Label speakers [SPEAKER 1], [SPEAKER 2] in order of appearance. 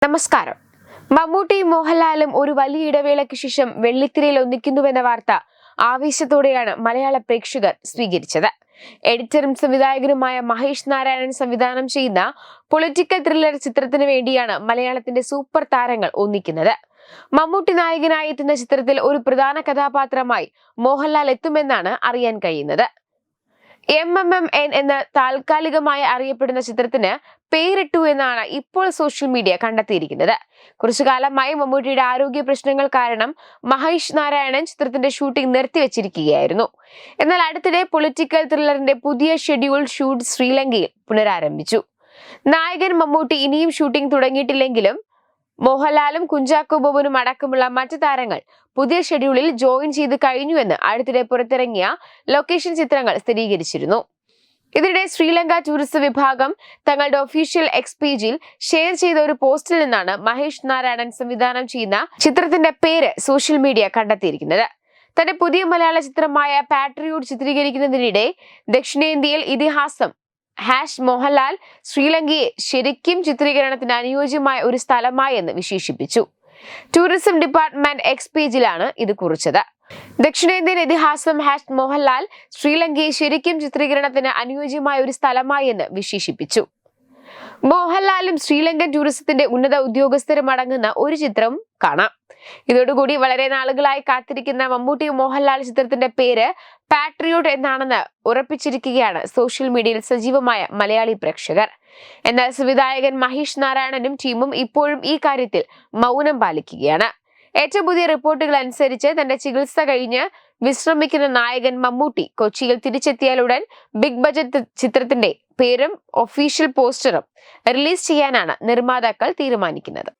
[SPEAKER 1] നമസ്കാരം. മമ്മൂട്ടിയും മോഹൻലാലും ഒരു വലിയ ഇടവേളയ്ക്ക് ശേഷം വെള്ളിത്തിരയിൽ ഒന്നിക്കുന്നുവെന്ന വാർത്ത ആവേശത്തോടെയാണ് മലയാള പ്രേക്ഷകർ സ്വീകരിച്ചത്. എഡിറ്ററും സംവിധായകനുമായ മഹേഷ് നാരായണൻ സംവിധാനം ചെയ്യുന്ന പൊളിറ്റിക്കൽ ത്രില്ലർ ചിത്രത്തിന് വേണ്ടിയാണ് മലയാളത്തിന്റെ സൂപ്പർ താരങ്ങൾ ഒന്നിക്കുന്നത്. മമ്മൂട്ടി നായകനായി എത്തുന്ന ചിത്രത്തിൽ ഒരു പ്രധാന കഥാപാത്രമായി മോഹൻലാൽ എത്തുമെന്നാണ് അറിയാൻ കഴിയുന്നത്. MMN എന്ന് താൽക്കാലികമായി അറിയപ്പെടുന്ന ചിത്രത്തിന് പേരിട്ടു എന്നാണ് ഇപ്പോൾ സോഷ്യൽ മീഡിയ കണ്ടെത്തിയിരിക്കുന്നത്. കുറച്ചു കാലമായി മമ്മൂട്ടിയുടെ ആരോഗ്യ പ്രശ്നങ്ങൾ കാരണം മഹേഷ് നാരായണൻ ചിത്രത്തിന്റെ ഷൂട്ടിംഗ് നിർത്തിവെച്ചിരിക്കുകയായിരുന്നു. എന്നാൽ അടുത്തിടെ പൊളിറ്റിക്കൽ ത്രില്ലറിന്റെ പുതിയ ഷെഡ്യൂൾ ഷൂട്ട് ശ്രീലങ്കയിൽ പുനരാരംഭിച്ചു. നായകൻ മമ്മൂട്ടി ഇനിയും ഷൂട്ടിംഗ് തുടങ്ങിയിട്ടില്ലെങ്കിലും മോഹൻലാലും കുഞ്ചാക്കോ ബോബനും അടക്കമുള്ള മറ്റു താരങ്ങൾ പുതിയ ഷെഡ്യൂളിൽ ജോയിൻ ചെയ്ത് കഴിഞ്ഞുവെന്ന് അടുത്തിടെ പുറത്തിറങ്ങിയ ലൊക്കേഷൻ ചിത്രങ്ങൾ സ്ഥിരീകരിച്ചിരുന്നു. ഇതിനിടെ ശ്രീലങ്ക ടൂറിസം വിഭാഗം തങ്ങളുടെ ഒഫീഷ്യൽ എക്സ് പേജിൽ ഷെയർ ചെയ്ത ഒരു പോസ്റ്റിൽ നിന്നാണ് മഹേഷ് നാരായണൻ സംവിധാനം ചെയ്യുന്ന ചിത്രത്തിന്റെ പേര് സോഷ്യൽ മീഡിയ കണ്ടെത്തിയിരിക്കുന്നത്. തന്റെ പുതിയ മലയാള ചിത്രമായ പാട്രിയോട്ട് ചിത്രീകരിക്കുന്നതിനിടെ ദക്ഷിണേന്ത്യയിൽ ഇതിഹാസം മോഹൻലാൽ ശ്രീലങ്കയെ ശരിക്കും ചിത്രീകരണത്തിന് അനുയോജ്യമായ ഒരു സ്ഥലമായി എന്ന് വിശേഷിപ്പിച്ചു. ടൂറിസം ഡിപ്പാർട്ട്മെന്റ് എക്സ് പേജിലാണ് ഇത് കുറിച്ചത്. ദക്ഷിണേന്ത്യൻ ഇതിഹാസം മോഹൻലാൽ ശ്രീലങ്കയെ ശരിക്കും ചിത്രീകരണത്തിന് അനുയോജ്യമായ ഒരു സ്ഥലമായി എന്ന് വിശേഷിപ്പിച്ചു. മോഹൻലാലും ശ്രീലങ്കൻ ടൂറിസത്തിന്റെ ഉന്നത ഉദ്യോഗസ്ഥരും അടങ്ങുന്ന ഒരു ചിത്രം കാണാം. ഇതോടുകൂടി വളരെ നാളുകളായി കാത്തിരിക്കുന്ന മമ്മൂട്ടി മോഹൻലാൽ ചിത്രത്തിന്റെ പേര് പാട്രിയോട്ട് എന്നാണെന്ന് ഉറപ്പിച്ചിരിക്കുകയാണ് സോഷ്യൽ മീഡിയയിൽ സജീവമായ മലയാളി പ്രേക്ഷകർ. എന്നാൽ സംവിധായകൻ മഹേഷ് നാരായണനും ടീമും ഇപ്പോഴും ഈ കാര്യത്തിൽ മൗനം പാലിക്കുകയാണ്. ഏറ്റവും പുതിയ റിപ്പോർട്ടുകൾ അനുസരിച്ച് തന്റെ ചികിത്സ കഴിഞ്ഞ് വിശ്രമിക്കുന്ന നായകൻ മമ്മൂട്ടി കൊച്ചിയിൽ തിരിച്ചെത്തിയാലുടൻ ബിഗ് ബജറ്റ് ചിത്രത്തിന്റെ പേരും ഒഫീഷ്യൽ പോസ്റ്ററും റിലീസ് ചെയ്യാനാണ് നിർമ്മാതാക്കൾ തീരുമാനിക്കുന്നത്.